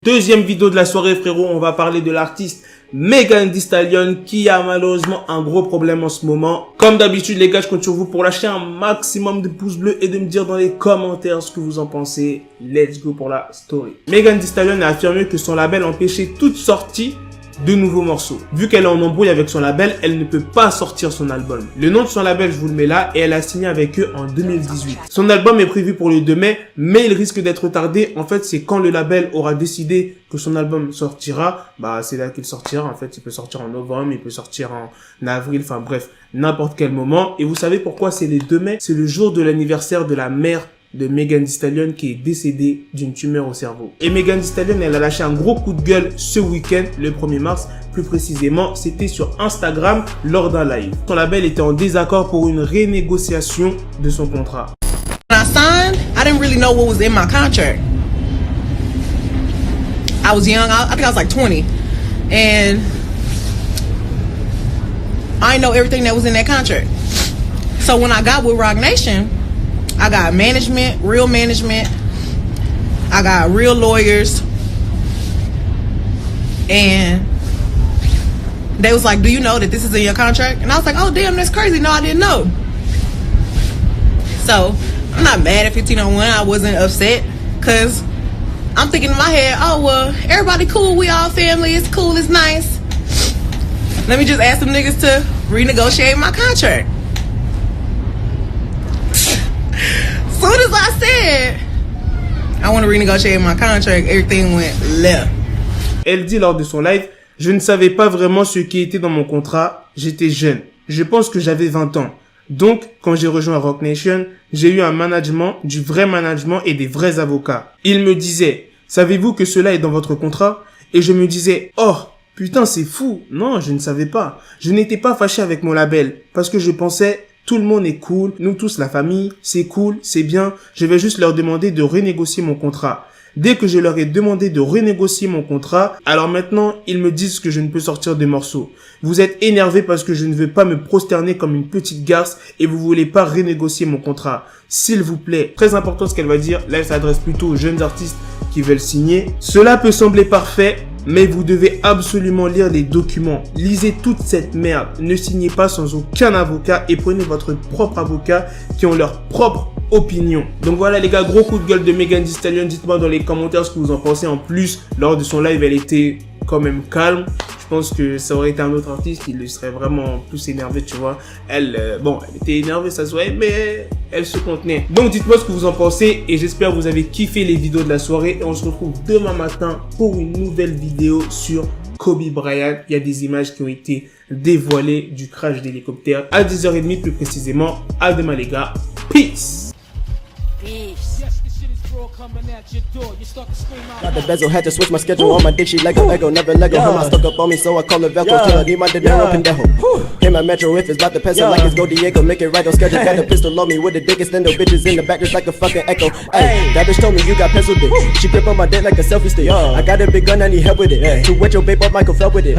Deuxième vidéo de la soirée, frérot, on va parler de l'artiste Megan Thee Stallion qui a malheureusement un gros problème en ce moment. Comme d'habitude, les gars, je compte sur vous pour lâcher un maximum de pouces bleus et de me dire dans les commentaires ce que vous en pensez. Let's go pour la story. Megan Thee Stallion a affirmé que son label empêchait toute sortie de nouveaux morceaux. Vu qu'elle est en embrouille avec son label, elle ne peut pas sortir son album. Le nom de son label, je vous le mets là, et elle a signé avec eux en 2018. Son album est prévu pour le 2 mai, mais il risque d'être retardé. En fait, c'est quand le label aura décidé que son album sortira, c'est là qu'il sortira. En fait, il peut sortir en novembre, il peut sortir en avril, enfin bref, n'importe quel moment. Et vous savez pourquoi c'est le 2 mai? C'est le jour de l'anniversaire de la mère de Megan Thee Stallion qui est décédée d'une tumeur au cerveau. Et Megan Thee Stallion, elle a lâché un gros coup de gueule ce week-end, le 1er mars. Plus précisément, c'était sur Instagram lors d'un live. Son label était en désaccord pour une renégociation de son contrat. When I signed, I didn't really know what was in my contract. I was young, I think I was like 20. And I didn't know everything that was in that contract. So when I got with Roc Nation, I got management, real management. I got real lawyers. And they was like, do you know that this is in your contract? And I was like, oh, damn, that's crazy. No, I didn't know. So I'm not mad at 1501. I wasn't upset because I'm thinking in my head, oh, well, everybody cool. We all family. It's cool. It's nice. Let me just ask them niggas to renegotiate my contract. As soon as I said I want to renegotiate my contract, everything went left. Elle dit lors de son live, je ne savais pas vraiment ce qui était dans mon contrat, j'étais jeune. Je pense que j'avais 20 ans. Donc, quand j'ai rejoint Roc Nation, j'ai eu un management, du vrai management et des vrais avocats. Ils me disaient, savez-vous que cela est dans votre contrat? Et je me disais, oh, putain, c'est fou. Non, je ne savais pas. Je n'étais pas fâché avec mon label parce que je pensais, tout le monde est cool, nous tous la famille, c'est cool, c'est bien, je vais juste leur demander de renégocier mon contrat. Dès que je leur ai demandé de renégocier mon contrat, alors maintenant, ils me disent que je ne peux sortir de morceaux. Vous êtes énervé parce que je ne veux pas me prosterner comme une petite garce et vous voulez pas renégocier mon contrat. S'il vous plaît, très important ce qu'elle va dire, là elle s'adresse plutôt aux jeunes artistes qui veulent signer. Cela peut sembler parfait, mais vous devez absolument lire les documents. Lisez toute cette merde. Ne signez pas sans aucun avocat et prenez votre propre avocat qui ont leur propre opinion. Donc voilà les gars, gros coup de gueule de Megan Thee Stallion. Dites-moi dans les commentaires ce que vous en pensez. En plus, lors de son live, elle était quand même calme. Je pense que ça aurait été un autre artiste qui lui serait vraiment plus énervé, tu vois. Elle était énervée, ça se voyait, mais elle se contenait. Donc dites-moi ce que vous en pensez et j'espère que vous avez kiffé les vidéos de la soirée. Et on se retrouve demain matin pour une nouvelle vidéo sur Kobe Bryant. Il y a des images qui ont été dévoilées du crash d'hélicoptère à 10h30 plus précisément. À demain les gars. Peace. Got the bezel, had to switch my schedule on my dick, she Lego, never Lego. Her mouth stuck up on me, so I call her Velcro. Till I need my dinero pendejo. Hit my metro if it's about to pencil like it's go Diego. Make it right on schedule. Got a pistol on me with the dick extendo. Bitches in the back just like a fucking echo. Ay, that bitch told me you got pencil dick. She grip on my dick like a selfie stick. I got a big gun, I need help with it. To wet your babe up, Michael fell with it.